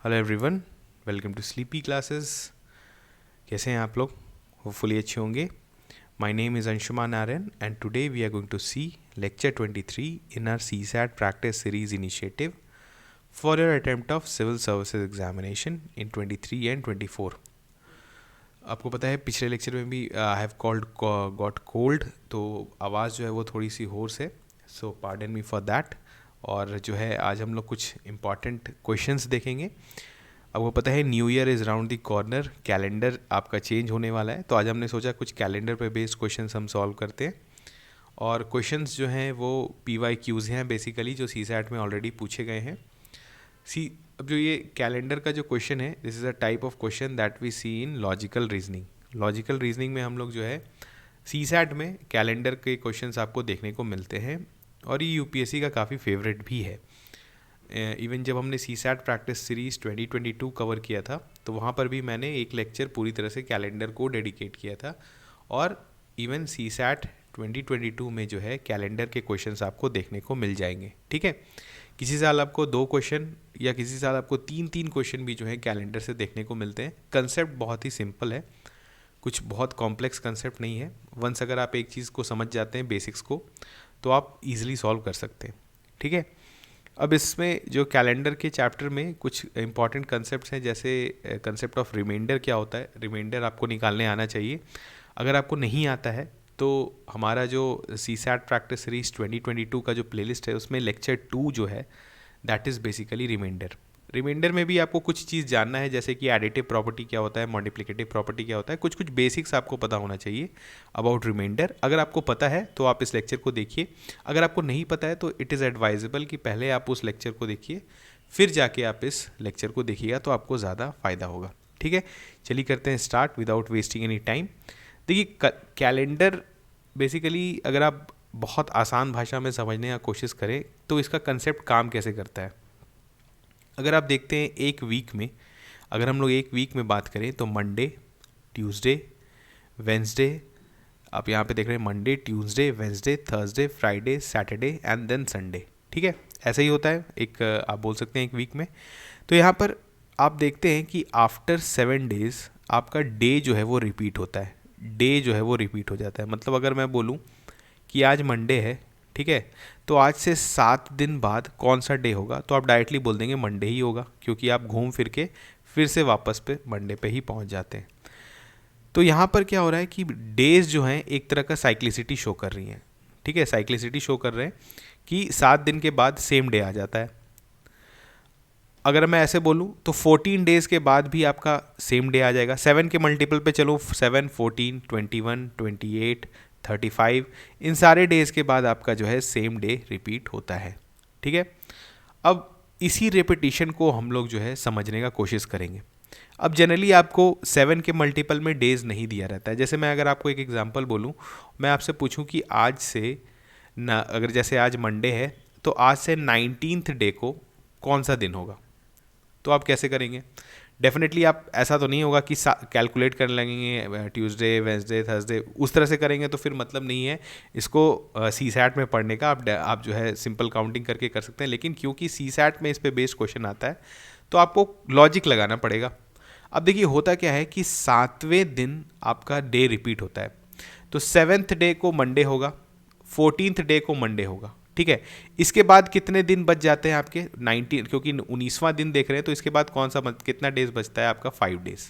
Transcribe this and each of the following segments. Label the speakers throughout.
Speaker 1: Hello everyone, welcome to sleepy classes. कैसे हैं आप लोग? होपफुली अच्छे होंगे। My name is Anshuman Narayan and today we are going to see lecture 23 in our CSAT practice series initiative for your attempt of civil services examination in 23 and 24। आपको पता है पिछले लेक्चर में भी I have called got cold, तो आवाज़ जो है वो थोड़ी सी होर्स है, so pardon me for that. और जो है आज हम लोग कुछ इंपॉर्टेंट क्वेश्चंस देखेंगे। आपको पता है new year is round the corner, calendar आपका चेंज होने वाला है, तो आज हमने सोचा कुछ कैलेंडर पे बेस्ड क्वेश्चंस हम सॉल्व करते हैं। और क्वेश्चंस जो हैं वो PYQs हैं बेसिकली, जो CSAT में ऑलरेडी पूछे गए हैं। अब जो ये कैलेंडर का जो क्वेश्चन है, this is a type of question that we see in logical reasoning. Logical reasoning में हम लोग जो है CSAT में कैलेंडर के क्वेश्चंस आपको देखने को मिलते हैं, और ये UPSC का काफ़ी फेवरेट भी है। इवन जब हमने CSAT प्रैक्टिस सीरीज़ 2022 कवर किया था, तो वहाँ पर भी मैंने एक लेक्चर पूरी तरह से कैलेंडर को डेडिकेट किया था। और इवन CSAT 2022 में जो है कैलेंडर के क्वेश्चंस आपको देखने को मिल जाएंगे। ठीक है, किसी साल आपको 2 क्वेश्चन या किसी साल आपको 3 क्वेश्चन भी जो है कैलेंडर से देखने को मिलते हैं। कंसेप्ट बहुत ही सिंपल है, कुछ बहुत कॉम्प्लेक्स कंसेप्ट नहीं है। वंस अगर आप एक चीज़ को समझ जाते हैं, बेसिक्स को, तो आप इजीली सॉल्व कर सकते हैं। ठीक है, अब इसमें जो कैलेंडर के चैप्टर में कुछ इंपॉर्टेंट कंसेप्ट्स हैं, जैसे कंसेप्ट ऑफ रिमाइंडर क्या होता है। रिमाइंडर आपको निकालने आना चाहिए। अगर आपको नहीं आता है तो हमारा जो CSAT प्रैक्टिस सीरीज 2022 का जो प्लेलिस्ट है, उसमें लेक्चर 2 जो है that is basically reminder. Reminder में भी आपको कुछ चीज़ जानना है, जैसे कि एडिटिव प्रॉपर्टी क्या होता है, मल्टीप्लिकेटिव प्रॉपर्टी क्या होता है, कुछ कुछ बेसिक्स आपको पता होना चाहिए अबाउट रिमाइंडर। अगर आपको पता है तो आप इस लेक्चर को देखिए, अगर आपको नहीं पता है तो इट इज़ एडवाइजेबल कि पहले आप उस लेक्चर को देखिए, फिर जाके आप इस लेक्चर को देखिएगा, तो आपको ज़्यादा फ़ायदा होगा। ठीक है, चलिए करते हैं start without wasting any time. देखिए, कैलेंडर बेसिकली अगर आप बहुत आसान भाषा में समझने का कोशिश करें तो इसका कंसेप्ट काम कैसे करता है। अगर आप देखते हैं एक वीक में, अगर हम लोग एक वीक में बात करें तो मंडे, ट्यूसडे, वेंसडे, आप यहाँ पे देख रहे हैं Monday, Tuesday, Wednesday, Thursday, Friday, Saturday and then Sunday. ठीक है, ऐसा ही होता है एक, आप बोल सकते हैं एक वीक में। तो यहाँ पर आप देखते हैं कि आफ्टर 7 डेज आपका डे जो है वो रिपीट होता है। डे जो है वो रिपीट हो जाता है। मतलब अगर मैं बोलूँ कि आज मंडे है, ठीक है, तो आज से 7 दिन बाद कौन सा डे होगा, तो आप डायरेक्टली बोल देंगे मंडे ही होगा, क्योंकि आप घूम फिर के फिर से वापस पे मंडे पे ही पहुंच जाते हैं। तो यहाँ पर क्या हो रहा है कि डेज जो हैं एक तरह का साइक्लिसिटी शो कर रही हैं। ठीक है, साइक्लिसिटी शो कर रहे हैं कि 7 दिन के बाद सेम डे आ जाता है। अगर मैं ऐसे बोलूँ तो 14 डेज़ के बाद भी आपका सेम डे आ जाएगा। 7 के मल्टीपल पे चलो, 7, 14, 21, 28, 35, इन सारे डेज़ के बाद आपका जो है सेम डे रिपीट होता है। ठीक है, अब इसी रेपिटेशन को हम लोग जो है समझने का कोशिश करेंगे। अब जनरली आपको 7 के मल्टीपल में डेज़ नहीं दिया रहता है। जैसे मैं अगर आपको एक एग्जांपल बोलूँ, मैं आपसे पूछूं कि आज से ना, अगर जैसे आज मंडे है तो आज से 19th डे को कौन सा दिन होगा, तो आप कैसे करेंगे? डेफिनेटली आप, ऐसा तो नहीं होगा कि कैलकुलेट करने लगेंगे ट्यूसडे, वेंसडे, थर्सडे, उस तरह से करेंगे तो फिर मतलब नहीं है इसको CSAT में पढ़ने का। आप जो है सिंपल काउंटिंग करके कर सकते हैं, लेकिन क्योंकि CSAT में इस पे बेस्ड क्वेश्चन आता है तो आपको लॉजिक लगाना पड़ेगा। अब देखिए होता क्या है कि 7वें दिन आपका डे रिपीट होता है, तो 7th डे को मंडे होगा, 14th डे को मंडे होगा। ठीक है, इसके बाद कितने दिन बच जाते हैं आपके 19, क्योंकि 19वां दिन देख रहे हैं, तो इसके बाद कौन सा कितना डेज बचता है आपका? 5 डेज।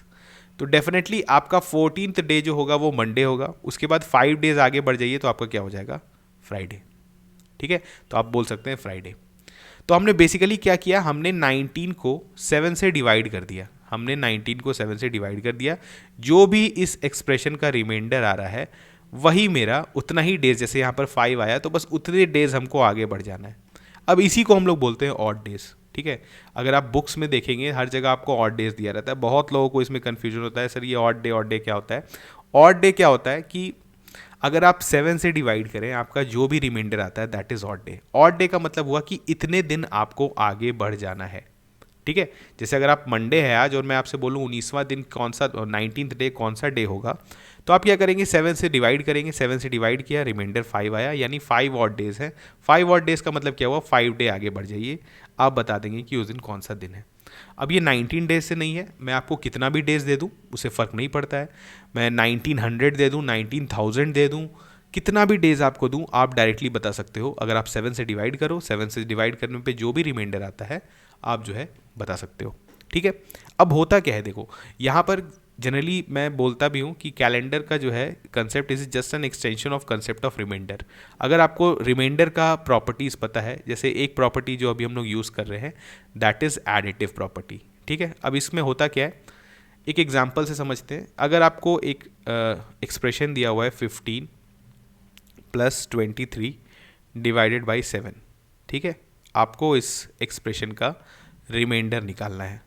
Speaker 1: तो डेफिनेटली आपका 14th डे जो होगा वो मंडे होगा, उसके बाद 5 डेज आगे बढ़ जाइए तो आपका क्या हो जाएगा? फ्राइडे। ठीक है, तो आप बोल सकते हैं फ्राइडे। तो हमने बेसिकली क्या किया, हमने 19 को 7 से डिवाइड कर दिया। हमने 19 को 7 से डिवाइड कर दिया। जो भी इस एक्सप्रेशन का रिमाइंडर आ रहा है वही मेरा उतना ही डेज, जैसे यहाँ पर 5 आया तो बस उतने डेज हमको आगे बढ़ जाना है। अब इसी को हम लोग बोलते हैं ऑड डेज। ठीक है, अगर आप बुक्स में देखेंगे हर जगह आपको ऑड डेज दिया रहता है। बहुत लोगों को इसमें कन्फ्यूजन होता है, सर ये ऑड डे क्या होता है? ऑड डे क्या होता है कि अगर आप 7 से डिवाइड करें, आपका जो भी रिमाइंडर आता है that is odd day. Odd day का मतलब हुआ कि इतने दिन आपको आगे बढ़ जाना है। ठीक है, जैसे अगर आप मंडे है आज और मैं आपसे बोलूँ 19वां दिन कौन सा, 19th डे कौन सा डे होगा, तो आप क्या करेंगे? 7 से डिवाइड करेंगे। 7 से डिवाइड किया, रिमाइंडर 5 आया, यानी 5 ऑड डेज है। 5 ऑड डेज का मतलब क्या हुआ? 5 डे आगे बढ़ जाइए, आप बता देंगे कि उस दिन कौन सा दिन है। अब ये 19 डेज से नहीं है, मैं आपको कितना भी डेज दे दूँ उसे फ़र्क नहीं पड़ता है। मैं 1900 दे दूँ, 19,000 दे दूँ, कितना भी डेज आपको दूँ, आप डायरेक्टली बता सकते हो। अगर आप 7 से डिवाइड करो, 7 से डिवाइड करने पे जो भी रिमाइंडर आता है आप जो है बता सकते हो। ठीक है, अब होता क्या है, देखो यहाँ पर जनरली मैं बोलता भी हूँ कि कैलेंडर का जो है concept is just an extension of concept of reminder. अगर आपको रिमाइंडर का प्रॉपर्टीज़ पता है, जैसे एक प्रॉपर्टी जो अभी हम लोग यूज़ कर रहे हैं दैट इज़ एडिटिव प्रॉपर्टी। ठीक है, अब इसमें होता क्या है, एक एग्जांपल से समझते हैं। अगर आपको एक एक्सप्रेशन दिया हुआ है 15 + 23 डिवाइडेड बाई 7, ठीक है, आपको इस एक्सप्रेशन का रिमाइंडर निकालना है।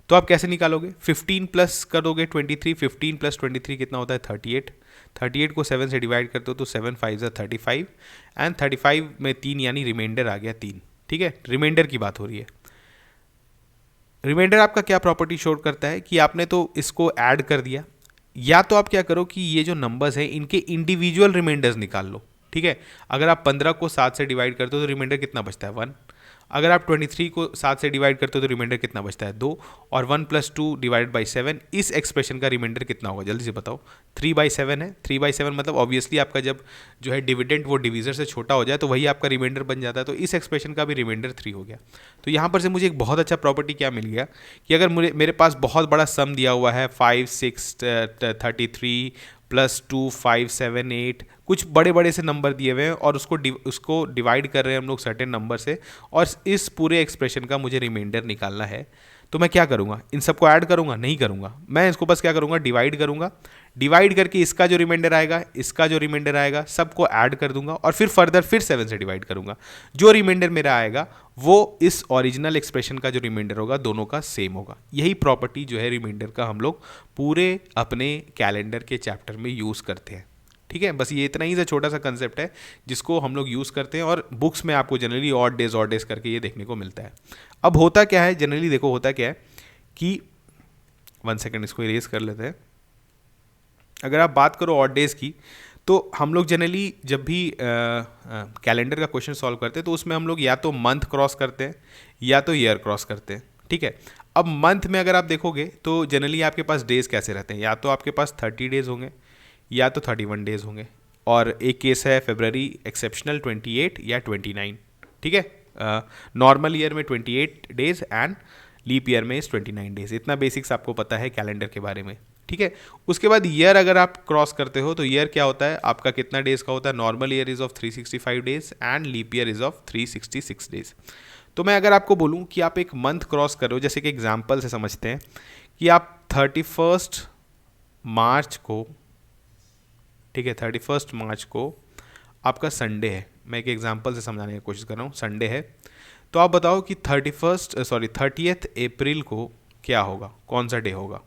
Speaker 1: तो आप कैसे निकालोगे, 15 प्लस करोगे 23, 15 + 23 कितना होता है 38, 38 को 7 से डिवाइड करते हो तो 7 × 5 = 35 एंड 35 में 3 यानी रिमाइंडर आ गया 3। ठीक है, रिमाइंडर की बात हो रही है। रिमाइंडर आपका क्या प्रॉपर्टी शो करता है कि आपने तो इसको ऐड कर दिया, या तो आप क्या करो कि ये जो नंबर्स हैं इनके इंडिविजुअल रिमाइंडर्स निकाल लो। ठीक है, अगर आप 15 को 7 से डिवाइड करते हो तो रिमाइंडर कितना बचता है 1। अगर आप 23 को 7 से डिवाइड करते हो तो रिमाइंडर कितना बचता है 2, और 1 + 2 डिवाइडेड बाई 7, इस एक्सप्रेशन का रिमाइंडर कितना होगा जल्दी से बताओ। 3/7 है। 3/7 मतलब ऑब्वियसली आपका जब जो है डिविडेंड वो डिविजर से छोटा हो जाए तो वही आपका रिमाइंडर बन जाता है, तो इस एक्सप्रेशन का भी रिमाइंडर 3 हो गया। तो यहाँ पर से मुझे एक बहुत अच्छा प्रॉपर्टी क्या मिल गया कि अगर मेरे पास बहुत बड़ा सम दिया हुआ है 5, 6, 33 + 2, 5, 7, 8, कुछ बड़े बड़े से नंबर दिए हुए हैं और उसको डिवाइड कर रहे हैं हम लोग सर्टेन नंबर से, और इस पूरे एक्सप्रेशन का मुझे रिमाइंडर निकालना है, तो मैं क्या करूँगा, इन सबको ऐड करूँगा, नहीं करूँगा, मैं इसको बस क्या करूँगा डिवाइड करूँगा। डिवाइड करके इसका जो रिमाइंडर आएगा, इसका जो रिमाइंडर आएगा, सबको ऐड कर दूंगा और फिर फर्दर फिर 7 से डिवाइड करूँगा। जो रिमाइंडर मेरा आएगा वो इस ओरिजिनल एक्सप्रेशन का जो रिमाइंडर होगा दोनों का सेम होगा। यही प्रॉपर्टी जो है रिमाइंडर का हम लोग पूरे अपने कैलेंडर के चैप्टर में यूज़ करते हैं। ठीक है, बस ये इतना ही सा छोटा सा कंसेप्ट है जिसको हम लोग यूज़ करते हैं, और बुक्स में आपको जनरली ऑड डेज करके ये देखने को मिलता है। अब होता क्या है जनरली, देखो होता क्या है कि 1 सेकेंड इसको इरेज कर लेते हैं। अगर आप बात करो ऑड डेज की, तो हम लोग जनरली जब भी कैलेंडर का क्वेश्चन सॉल्व करते हैं तो उसमें हम लोग या तो मंथ क्रॉस करते हैं या तो ईयर क्रॉस करते हैं। ठीक है, अब मंथ में अगर आप देखोगे तो जनरली आपके पास डेज कैसे रहते हैं, या तो आपके पास 30 डेज होंगे या तो 31 डेज होंगे, और एक केस है फरवरी एक्सेप्शनल 28 या 29। ठीक है, नॉर्मल ईयर में 28 डेज एंड लीप ईयर में 29 डेज। इतना बेसिक्स आपको पता है कैलेंडर के बारे में। ठीक है, उसके बाद ईयर अगर आप क्रॉस करते हो तो ईयर क्या होता है आपका, कितना डेज का होता है, normal year is of 365 days and leap year is of 366 days. तो मैं अगर आपको बोलूं कि आप एक मंथ क्रॉस करो, जैसे कि एग्जांपल से समझते हैं कि आप 31 मार्च को, ठीक है 31 मार्च को आपका संडे है, मैं एक एग्जांपल से समझाने की कोशिश कर रहा हूँ, संडे है, तो आप बताओ कि 30 अप्रैल को क्या होगा, कौन सा डे होगा।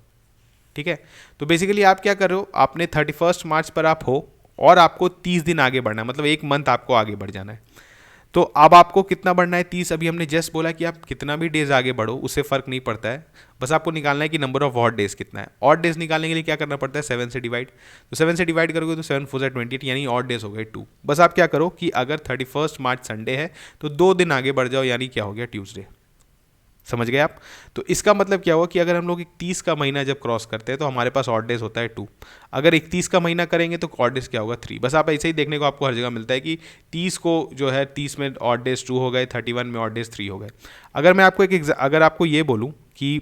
Speaker 1: ठीक है, तो बेसिकली आप क्या कर रहे हो, आपने 31 मार्च पर आप हो और आपको 30 दिन आगे बढ़ना है, मतलब एक मंथ आपको आगे बढ़ जाना है। तो अब आपको कितना बढ़ना है 30, अभी हमने जस्ट बोला कि आप कितना भी डेज आगे बढ़ो उससे फ़र्क नहीं पड़ता है, बस आपको निकालना है कि नंबर ऑफ ऑड डेज कितना है। ऑड डेज निकालने के लिए क्या करना पड़ता है 7 से डिवाइड, तो 7 से डिवाइड करोगे तो 7 × 4 = 28 यानी ऑड डेज हो गए 2। बस आप क्या करो कि अगर 31 मार्च संडे है तो 2 दिन आगे बढ़ जाओ, यानी क्या हो गया ट्यूसडे। समझ गए आप। तो इसका मतलब क्या हुआ कि अगर हम लोग 31 का महीना जब क्रॉस करते हैं तो हमारे पास ऑड डेज होता है 2। अगर 31 का महीना करेंगे तो ऑड डेज क्या होगा 3। बस आप ऐसे ही देखने को आपको हर जगह मिलता है कि 30 को जो है 30 में ऑड डेज 2 हो गए, 31 में ऑड डेज 3 हो गए। अगर मैं आपको अगर आपको ये बोलूँ कि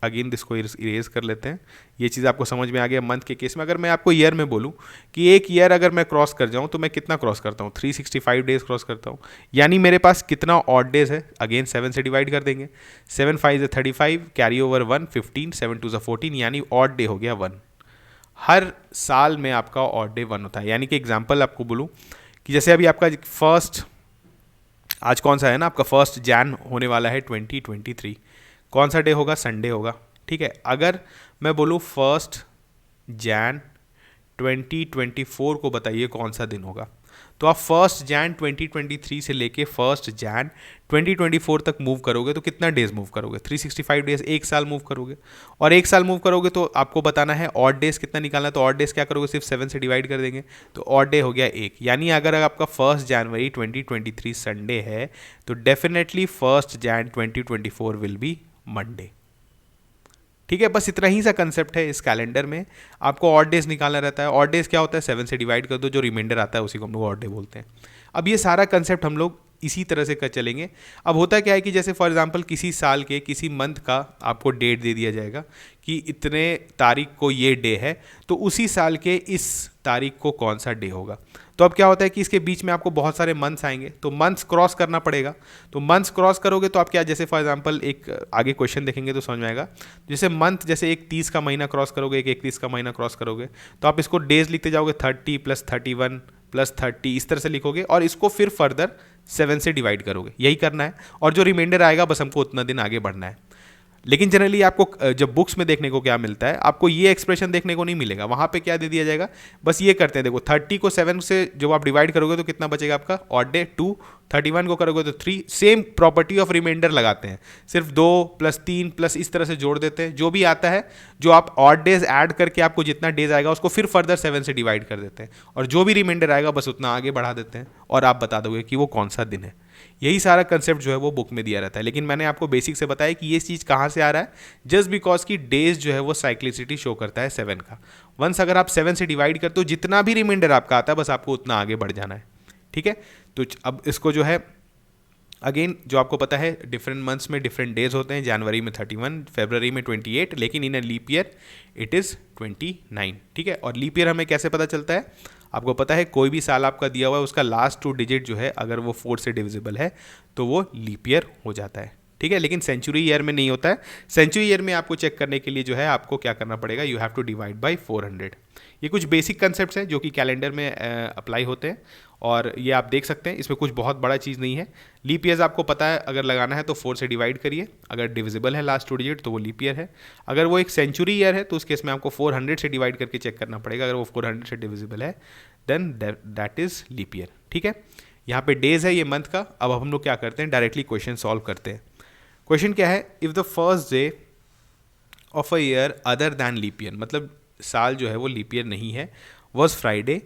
Speaker 1: अगेन इसको इरेज कर लेते हैं, ये चीज़ आपको समझ में आ गया मंथ के केस में। अगर मैं आपको ईयर में बोलूँ कि एक ईयर अगर मैं क्रॉस कर जाऊँ तो मैं कितना क्रॉस करता हूँ 365 डेज क्रॉस करता हूँ, यानी मेरे पास कितना ऑड डेज है, अगेन 7 से डिवाइड कर देंगे, 7 × 5 = 35, कैरी ओवर 1, 15, 7 × 2 = 14, यानी ऑड डे हो गया 1। हर साल में आपका ऑड डे 1 होता है। यानी कि एग्जाम्पल आपको बोलूँ कि जैसे अभी आपका फर्स्ट, आज कौन सा है ना आपका 1 जैन होने वाला है 2023, कौन सा डे होगा, संडे होगा। ठीक है, अगर मैं बोलूँ 1 जैन 2024 को बताइए कौन सा दिन होगा, तो आप 1 जैन 2023 से लेके 1 जैन 2024 तक मूव करोगे तो कितना डेज मूव करोगे? 365 डेज, एक साल मूव करोगे। और एक साल मूव करोगे तो आपको बताना है ऑड डेज कितना निकालना है। तो ऑड डेज क्या करोगे? सिर्फ 7 से डिवाइड कर देंगे, तो ऑड डे हो गया एक। यानी अगर आपका 1 जनवरी 2023 संडे है तो definitely 1 Jain 2024 will be Monday. ठीक है, बस इतना ही सा कंसेप्ट है इस कैलेंडर में। आपको ऑड डेज निकालना रहता है। ऑड डेज क्या होता है? 7 से डिवाइड कर दो, जो रिमाइंडर आता है उसी को हम लोग ऑड डे बोलते हैं। अब ये सारा कंसेप्ट हम लोग इसी तरह से कर चलेंगे। अब होता क्या है कि जैसे फॉर एग्जांपल किसी साल के किसी मंथ का आपको डेट दे दिया जाएगा कि इतने तारीख को ये डे है, तो उसी साल के इस तारीख को कौन सा डे होगा। तो अब क्या होता है कि इसके बीच में आपको बहुत सारे मंथ्स आएंगे, तो मंथ्स क्रॉस करना पड़ेगा। तो मंथ्स क्रॉस करोगे तो आप क्या, जैसे फॉर एग्जांपल एक आगे क्वेश्चन देखेंगे तो समझ में आएगा। जैसे मंथ, जैसे एक 30 का महीना क्रॉस करोगे, एक 31 का महीना क्रॉस करोगे, तो आप इसको डेज लिखते जाओगे 30 + 31 + 30, इस तरह से लिखोगे और इसको फिर फर्दर 7 से डिवाइड करोगे। यही करना है और जो रिमाइंडर आएगा बस हमको उतना दिन आगे बढ़ना है। लेकिन जनरली आपको जब बुक्स में देखने को क्या मिलता है, आपको ये एक्सप्रेशन देखने को नहीं मिलेगा। वहाँ पे क्या दे दिया जाएगा, बस ये करते हैं, देखो 30 को 7 से जब आप डिवाइड करोगे तो कितना बचेगा आपका? ऑड डे 2, 31 को करोगे तो 3। सेम प्रॉपर्टी ऑफ रिमाइंडर लगाते हैं, सिर्फ 2 + 3 + इस तरह से जोड़ देते हैं। जो भी आता है, जो आप ऑड डेज ऐड करके आपको जितना डेज आएगा उसको फिर फर्दर 7 से डिवाइड कर देते हैं, और जो भी रिमाइंडर आएगा बस उतना आगे बढ़ा देते हैं और आप बता दोगे कि वो कौन सा दिन है। यही सारा कंसेप्ट जो है वो बुक में दिया रहता है। लेकिन मैंने आपको बेसिक से बताया कि ये चीज़ कहाँ से आ रहा है, जस्ट बिकॉज की डेज जो है वो साइक्लिसिटी शो करता है 7 का। वंस अगर आप 7 से डिवाइड करते हो, जितना भी रिमाइंडर आपका आता है बस आपको उतना आगे बढ़ जाना है। ठीक है, तो अब इसको जो है अगेन जो आपको पता है डिफरेंट मंथ्स में डिफरेंट डेज होते हैं। जनवरी में 31, फरवरी में 28, लेकिन in a leap year it is 29। ठीक है, और लीप ईयर हमें कैसे पता चलता है? आपको पता है कोई भी साल आपका दिया हुआ है उसका लास्ट 2 डिजिट जो है अगर वो 4 से डिविजिबल है तो वो लीप ईयर हो जाता है। ठीक है, लेकिन सेंचुरी ईयर में नहीं होता है। सेंचुरी ईयर में आपको चेक करने के लिए जो है आपको क्या करना पड़ेगा, you have to divide by 400। ये कुछ बेसिक कंसेप्ट्स हैं जो कि कैलेंडर में अप्लाई होते हैं और ये आप देख सकते हैं, इसमें कुछ बहुत बड़ा चीज़ नहीं है। लीप ईयर्स आपको पता है अगर लगाना है तो 4 से डिवाइड करिए, अगर डिविजिबल है लास्ट 2 डिजिट तो वो लीप ईयर है। अगर वो एक सेंचुरी ईयर है तो उस केस में आपको 400 से डिवाइड करके चेक करना पड़ेगा, अगर वो 400 से डिविजिबल है then that is leap year. ठीक है, यहाँ पे डेज है ये मंथ का। अब हम लोग क्या करते हैं, डायरेक्टली क्वेश्चन सॉल्व करते हैं। क्वेश्चन क्या है, if the first day of a year other than leap year, मतलब साल जो है वो लीप ईयर नहीं है, was Friday,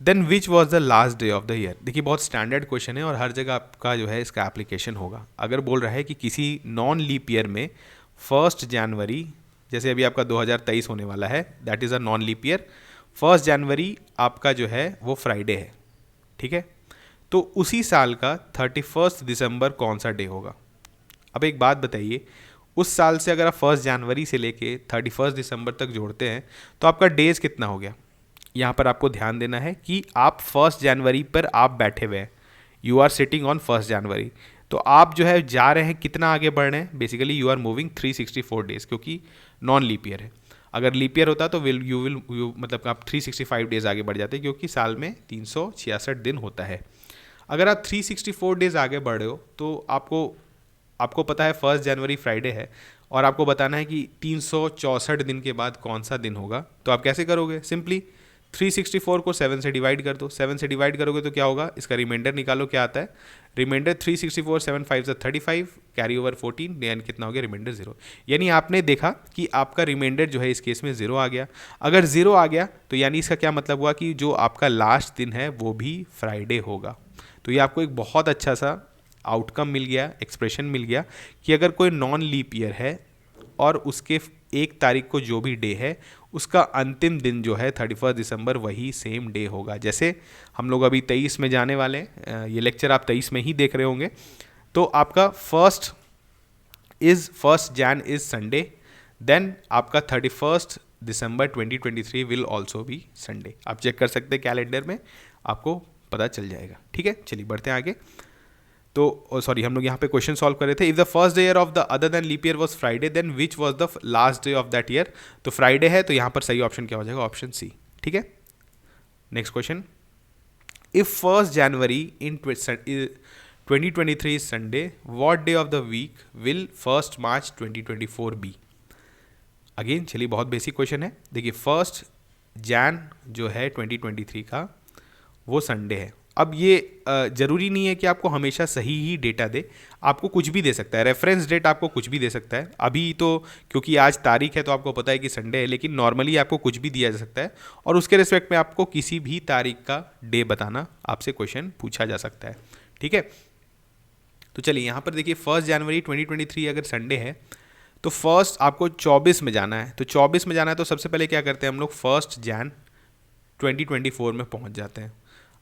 Speaker 1: then which was the last day of the year. देखिए बहुत स्टैंडर्ड क्वेश्चन है और हर जगह आपका जो है इसका एप्लीकेशन होगा। अगर बोल रहा है कि किसी नॉन लीप ईयर में 1 जनवरी, जैसे अभी आपका 2023 होने वाला है, that is a non leap year, 1 जनवरी आपका जो है वो फ्राइडे है। ठीक है, तो उसी साल का 31 दिसंबर कौन सा डे होगा? अब एक बात बताइए, उस साल से अगर आप 1 जनवरी से लेके 31 दिसंबर तक जोड़ते हैं तो आपका डेज कितना हो गया? यहाँ पर आपको ध्यान देना है कि आप 1 जनवरी पर आप बैठे हुए हैं, यू आर सिटिंग ऑन 1 जनवरी, तो आप जो है जा रहे हैं कितना आगे बढ़ रहे हैं? Basically you are moving 364 days, क्योंकि नॉन लीप ईयर है। अगर लीप ईयर होता तो मतलब आप 365 डेज आगे बढ़ जाते, क्योंकि साल में 366 दिन होता है। अगर आप 364 डेज आगे बढ़ रहे हो तो आपको पता है 1 जनवरी फ्राइडे है और आपको बताना है कि 364 दिन के बाद कौन सा दिन होगा। तो आप कैसे करोगे? सिंपली 364 को 7 से डिवाइड कर दो। 7 से डिवाइड करोगे तो क्या होगा, इसका रिमाइंडर निकालो, क्या आता है रिमाइंडर? 364 7 5 35, कैरी ओवर 14, देन कितना हो गया रिमाइंडर 0। यानी आपने देखा कि आपका रिमाइंडर जो है इस केस में 0 आ गया। अगर 0 आ गया तो यानी इसका क्या मतलब हुआ कि जो आपका लास्ट दिन है वो भी फ्राइडे होगा। तो ये आपको एक बहुत अच्छा सा आउटकम मिल गया, एक्सप्रेशन मिल गया कि अगर कोई नॉन लीप ईयर है और उसके 1 तारीख को जो भी डे है उसका अंतिम दिन जो है 31 दिसंबर वही सेम डे होगा। जैसे हम लोग अभी 23 में जाने वाले हैं, ये लेक्चर आप 23 में ही देख रहे होंगे, तो आपका 1 जैन इज़ संडे, देन आपका 31 दिसंबर 2023 विल ऑल्सो बी संडे। आप चेक कर सकते हैं कैलेंडर में, आपको पता चल जाएगा। ठीक है, चलिए बढ़ते हैं आगे। तो सॉरी, हम लोग यहाँ पे क्वेश्चन सॉल्व कर रहे थे। If the first day year of the other than leap year was Friday, then which was the last day of that year. तो फ्राइडे है तो यहाँ पर सही ऑप्शन क्या हो जाएगा? Option C. ठीक है, next question, if 1 January in 2023 Sunday, what day of the week will 1 March 2024 be. Again चलिए बहुत बेसिक क्वेश्चन है। देखिए 1 जैन जो है 2023 का वो संडे है। अब ये ज़रूरी नहीं है कि आपको हमेशा सही ही डेटा दे, आपको कुछ भी दे सकता है, रेफरेंस डेट आपको कुछ भी दे सकता है। अभी तो क्योंकि आज तारीख है तो आपको पता है कि संडे है, लेकिन नॉर्मली आपको कुछ भी दिया जा सकता है और उसके रिस्पेक्ट में आपको किसी भी तारीख का डे बताना आपसे क्वेश्चन पूछा जा सकता है। ठीक है, तो चलिए यहाँ पर देखिए 1 जनवरी 2023 अगर संडे है तो फर्स्ट आपको 24 में जाना है। तो 24 में जाना है तो सबसे पहले क्या करते हैं हम लोग 1 जन 2024 में पहुँच जाते हैं।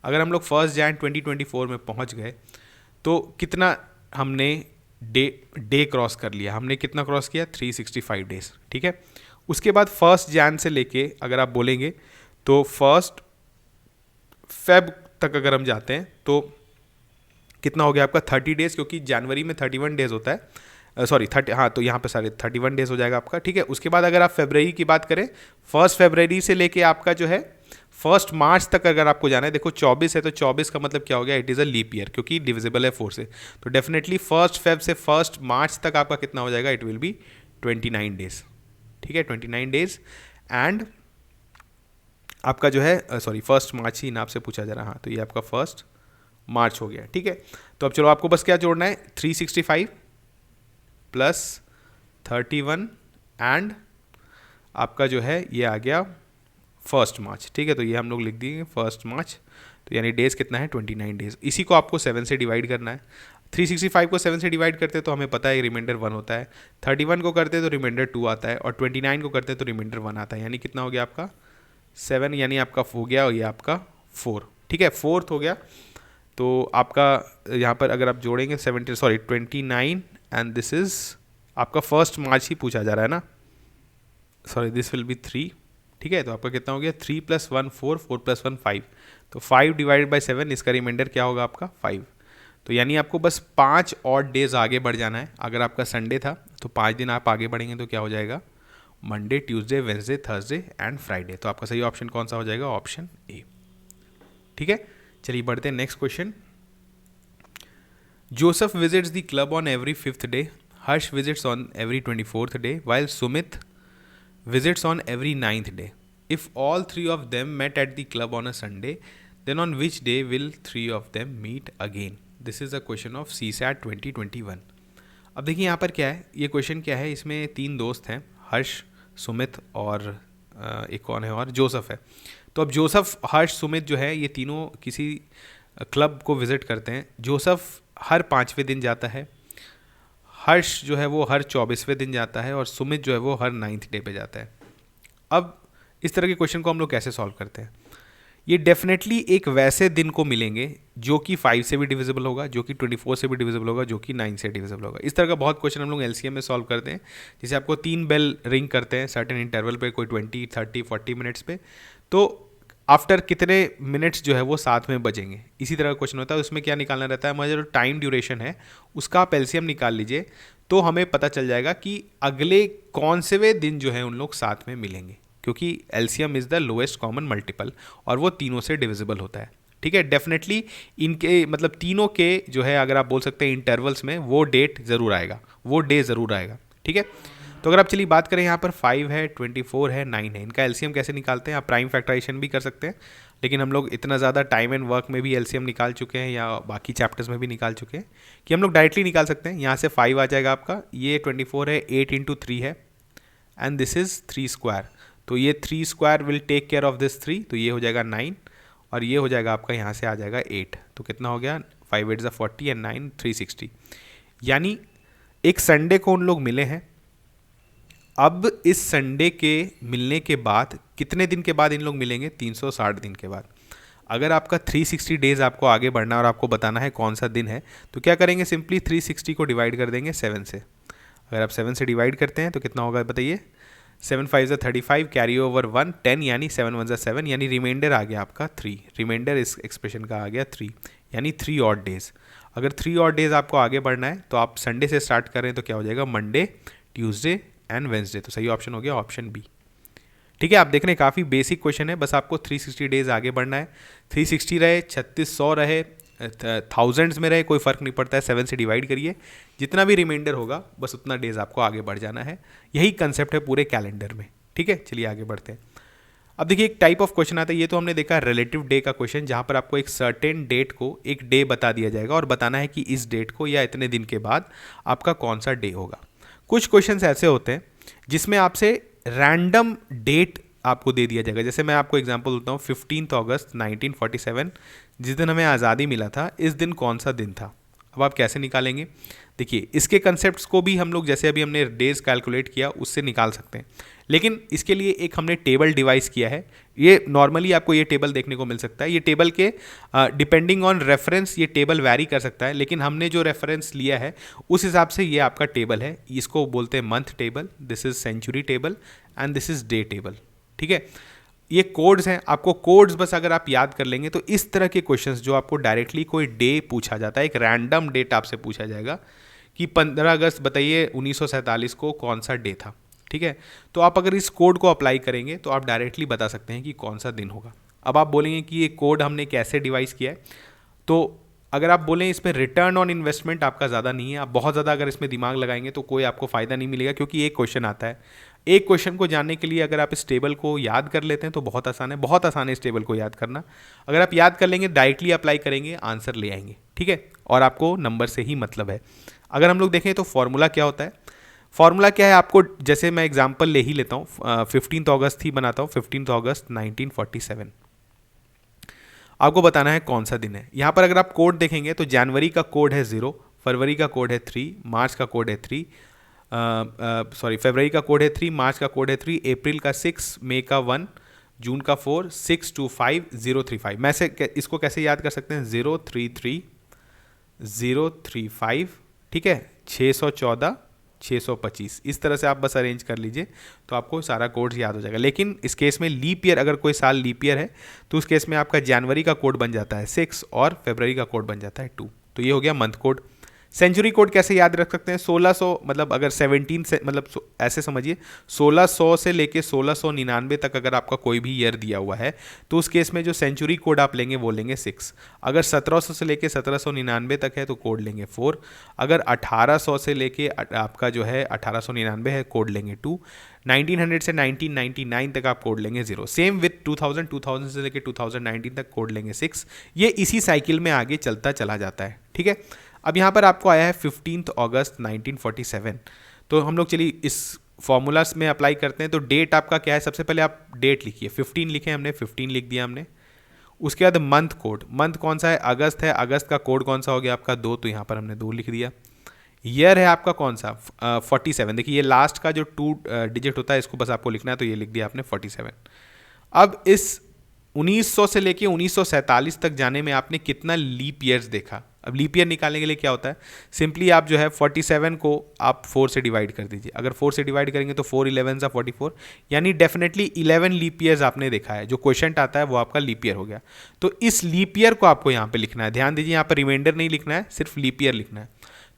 Speaker 1: अगर हम लोग 1 जन 2024 में पहुँच गए तो कितना हमने डे क्रॉस कर लिया, हमने कितना क्रॉस किया 365 डेज। ठीक है, उसके बाद 1 जन से लेके अगर आप बोलेंगे तो 1 फेब तक अगर हम जाते हैं तो कितना हो गया आपका 30 डेज, क्योंकि जनवरी में 31 डेज होता है, सॉरी 30, हाँ तो यहाँ पे सारे 31 डेज हो जाएगा आपका। ठीक है, उसके बाद अगर आप फरवरी की बात करें 1 फरवरी से लेके आपका जो है 1 मार्च तक अगर आपको जाना है, देखो 24 है तो 24 का मतलब क्या हो गया, it is a leap year क्योंकि डिविजिबल है 4 से, तो डेफिनेटली 1 फेब से 1 मार्च तक आपका कितना हो जाएगा, इट विल बी 29 डेज। ठीक है, 29 डेज एंड आपका जो है सॉरी 1 मार्च ही नाम से पूछा जा रहा, हाँ तो ये आपका 1 मार्च हो गया। ठीक है, तो अब चलो आपको बस क्या जोड़ना है 365 प्लस 31 एंड आपका जो है ये आ गया 1 मार्च। ठीक है, तो ये हम लोग लिख दिए 1 मार्च, तो यानी डेज कितना है 29 डेज। इसी को आपको 7 से डिवाइड करना है। 365 को 7 से डिवाइड करते तो हमें पता है रिमाइंडर 1 होता है, 31 को करते तो रिमाइंडर 2 आता है और 29 को करते तो रिमाइंडर 1 आता है, यानी कितना हो गया आपका 7, यानी आपका हो गया और ये आपका 4। ठीक है, 4th हो गया। तो आपका यहाँ पर अगर आप जोड़ेंगे 29 एंड दिस इज़ आपका 1 मार्च ही पूछा जा रहा है ना, सॉरी दिस विल बी 3। ठीक है, तो आपका कितना हो गया 3 + 1 4, 4 + 1 5, तो 5 डिवाइडेड बाई 7, इसका रिमाइंडर क्या होगा आपका 5। तो यानी आपको बस 5 और डेज आगे बढ़ जाना है। अगर आपका संडे था तो 5 दिन आप आगे बढ़ेंगे तो क्या हो जाएगा, Monday, Tuesday, Wednesday, Thursday and Friday. तो आपका सही ऑप्शन कौन सा हो जाएगा, ऑप्शन ए। ठीक है, चलिए बढ़ते हैं next question. Joseph visits the club on every 5th day, Harsh visits on every 24th day, while Sumit visits on every 9th day. If all 3 of them met at the club on a Sunday, then on which day will 3 of them meet again? This is a question of CSAT 2021. अब देखिए यहाँ पर क्या है, ये question क्या है, इसमें 3 दोस्त हैं, हर्ष, सुमित और एक कौन है और जोसेफ है। तो अब जोसेफ, हर्ष, सुमित जो है ये तीनों किसी क्लब को विज़िट करते हैं। जोसेफ हर 5वें दिन जाता है, हर्ष जो है वो हर 24वें दिन जाता है और सुमित जो है वो हर 9th डे पे जाता है। अब इस तरह के क्वेश्चन को हम लोग कैसे सॉल्व करते हैं, ये डेफिनेटली एक वैसे दिन को मिलेंगे जो कि 5 से भी डिविजिबल होगा, जो कि 24 से भी डिविजिबल होगा, जो कि 9 से डिविजिबल होगा। इस तरह का बहुत क्वेश्चन हम लोग एलसीएम में सॉल्व करते हैं, जैसे आपको 3 बेल रिंग करते हैं सर्टेन इंटरवल पे, कोई 20, 30, 40 मिनट्स पे, तो आफ्टर कितने मिनट्स जो है वो साथ में बजेंगे, इसी तरह का क्वेश्चन होता है। उसमें क्या निकालना रहता है, हमारा जो टाइम ड्यूरेशन है उसका आप एलसीएम निकाल लीजिए, तो हमें पता चल जाएगा कि अगले कौन से वे दिन जो है उन लोग साथ में मिलेंगे, क्योंकि LCM is the lowest common multiple और वो तीनों से डिविजिबल होता है। ठीक है, डेफिनेटली इनके मतलब तीनों के जो है अगर आप बोल सकते हैं इंटरवल्स में वो डेट ज़रूर आएगा, वो डे ज़रूर आएगा। ठीक है, तो अगर आप चलिए बात करें, यहाँ पर 5 है, 24 है, 9 है, इनका एलसीएम कैसे निकालते हैं, आप प्राइम फैक्टराइजेशन भी कर सकते हैं, लेकिन हम लोग इतना ज़्यादा टाइम एंड वर्क में भी एलसीएम निकाल चुके हैं या बाकी चैप्टर्स में भी निकाल चुके हैं कि हम लोग डायरेक्टली निकाल सकते हैं। यहाँ से 5 आ जाएगा आपका, ये 24 है, 8 × 3 है एंड दिस इज़ 3 स्क्वायर, तो ये 3 square will take care of this 3, तो ये हो जाएगा 9 और ये हो जाएगा आपका यहाँ से आ जाएगा 8, तो कितना हो गया 5 8 40 एंड 9 360। यानी एक संडे को उन लोग मिले हैं। अब इस संडे के मिलने के बाद कितने दिन के बाद इन लोग मिलेंगे, 360 दिन के बाद। अगर आपका 360 डेज आपको आगे बढ़ना और आपको बताना है कौन सा दिन है, तो क्या करेंगे, सिंपली 360 को डिवाइड कर देंगे 7 से। अगर आप 7 से डिवाइड करते हैं तो कितना होगा बताइए, 7 5 35, कैरी ओवर 1 10, यानी 7 1 7, यानी रिमाइंडर आ गया आपका 3, रिमाइंडर इस एक्सप्रेशन का आ गया 3, यानी 3 और डेज। अगर 3 और डेज आपको आगे बढ़ना है तो आप संडे से स्टार्ट करें तो क्या हो जाएगा, मंडे, ट्यूसडे एंड वेंसडे, तो सही ऑप्शन हो गया ऑप्शन बी। ठीक है, आप देख रहे हैं काफ़ी बेसिक क्वेश्चन है, बस आपको 360 डेज आगे बढ़ना है। 360 रहे, 3600 रहे, थाउजेंड्स में रहे, कोई फ़र्क नहीं पड़ता है, 7 से डिवाइड करिए, जितना भी रिमाइंडर होगा बस उतना डेज आपको आगे बढ़ जाना है। यही कंसेप्ट है पूरे कैलेंडर में। ठीक है, चलिए आगे बढ़ते हैं। अब देखिए एक टाइप ऑफ क्वेश्चन आता है, ये तो हमने देखा रिलेटिव डे का क्वेश्चन, जहाँ पर आपको एक सर्टेन डेट को एक डे बता दिया जाएगा और बताना है कि इस डेट को या इतने दिन के बाद आपका कौन सा डे होगा। कुछ क्वेश्चंस ऐसे होते हैं जिसमें आपसे रैंडम डेट आपको दे दिया जाएगा। जैसे मैं आपको एग्जांपल देता हूँ, 15 अगस्त 1947 जिस दिन हमें आज़ादी मिला था, इस दिन कौन सा दिन था। अब आप कैसे निकालेंगे, देखिए इसके कंसेप्ट्स को भी हम लोग जैसे अभी हमने डेज कैलकुलेट किया उससे निकाल सकते हैं, लेकिन इसके लिए एक हमने टेबल डिवाइस किया है। ये नॉर्मली आपको ये टेबल देखने को मिल सकता है। ये टेबल के डिपेंडिंग ऑन रेफरेंस ये टेबल वैरी कर सकता है, लेकिन हमने जो रेफरेंस लिया है उस हिसाब से ये आपका टेबल है। इसको बोलते हैं month table, this is century table and this is day table. ठीक है, ये कोड्स हैं, आपको कोड्स बस अगर आप याद कर लेंगे तो इस तरह के क्वेश्चंस जो आपको डायरेक्टली कोई डे पूछा जाता है, एक रैंडम डेट आपसे पूछा जाएगा कि 15 अगस्त बताइए 1947 को कौन सा डे था। ठीक है, तो आप अगर इस कोड को अप्लाई करेंगे तो आप डायरेक्टली बता सकते हैं कि कौन सा दिन होगा। अब आप बोलेंगे कि ये कोड हमने कैसे डिवाइस किया है, तो अगर आप बोलें इसमें रिटर्न ऑन इन्वेस्टमेंट आपका ज़्यादा नहीं है, आप बहुत ज़्यादा अगर इसमें दिमाग लगाएंगे तो कोई आपको फ़ायदा नहीं मिलेगा, क्योंकि एक क्वेश्चन आता है। एक क्वेश्चन को जानने के लिए अगर आप इस टेबल को याद कर लेते हैं तो बहुत आसान है, बहुत आसान है इस टेबल को याद करना। अगर आप याद कर लेंगे, डायरेक्टली अप्लाई करेंगे, आंसर ले आएंगे। ठीक है, और आपको नंबर से ही मतलब है। अगर हम लोग देखें तो फॉर्मूला क्या होता है, फॉर्मूला क्या है, आपको जैसे मैं एग्जांपल ले ही लेता हूँ, 15 अगस्त ही बनाता हूँ, 15 अगस्त 1947। आपको बताना है कौन सा दिन है। यहाँ पर अगर आप कोड देखेंगे तो जनवरी का कोड है 0, फरवरी का कोड है 3, मार्च का कोड है 3, फरवरी का कोड है 3, मार्च का कोड है 3, अप्रैल का 6, मई का 1, जून का 4, 625035। मैं से इसको कैसे याद कर सकते हैं, 033035, ठीक है, 614 625, इस तरह से आप बस अरेंज कर लीजिए तो आपको सारा कोड याद हो जाएगा। लेकिन इस केस में लीप ईयर, अगर कोई साल लीप ईयर है तो उस केस में आपका जनवरी का कोड बन जाता है 6 और फरवरी का कोड बन जाता है 2। तो ये हो गया मंथ कोड। सेंचुरी कोड कैसे याद रख सकते हैं, 1600, मतलब अगर 17 से, मतलब ऐसे समझिए 1600 से लेके 1699 तक अगर आपका कोई भी ईयर दिया हुआ है तो उस केस में जो सेंचुरी कोड आप लेंगे वो लेंगे 6। अगर 1700 से लेके 1799 तक है तो कोड लेंगे 4। अगर 1800 से लेके आपका जो है 1899 है, कोड लेंगे 2। 1900 से 1999 तक आप कोड लेंगे 0। सेम विथ 2000 से लेके 2019 तक कोड लेंगे 6। ये इसी साइकिल में आगे चलता चला जाता है। ठीक है, अब यहाँ पर आपको आया है 15 अगस्त 1947, तो हम लोग चलिए इस फॉर्मूलास में अप्लाई करते हैं। तो डेट आपका क्या है, सबसे पहले आप डेट लिखिए, 15 लिखे हमने, 15 लिख दिया हमने। उसके बाद मंथ कोड, मंथ कौन सा है, अगस्त है, अगस्त का कोड कौन सा हो गया आपका 2, तो यहाँ पर हमने 2 लिख दिया। ईयर है आपका कौन सा, 47, देखिए ये लास्ट का जो 2 डिजिट होता है इसको बस आपको लिखना है, तो ये लिख दिया आपने 47। अब इस 1900 से लेके 1947 तक जाने में आपने कितना लीप ईयर्स देखा। अब लीप ईयर निकालने के लिए क्या होता है, सिंपली आप जो है 47 को आप 4 से डिवाइड कर दीजिए। अगर 4 से डिवाइड करेंगे तो 4 11 सा 44, यानी डेफिनेटली 11 लीप ईयर्स आपने देखा है। जो क्वेश्चन आता है वो आपका लीप ईयर हो गया। तो इस लीप ईयर को आपको यहाँ पे लिखना है, ध्यान दीजिए, यहाँ पर रिमाइंडर नहीं लिखना है, सिर्फ लीप ईयर लिखना है।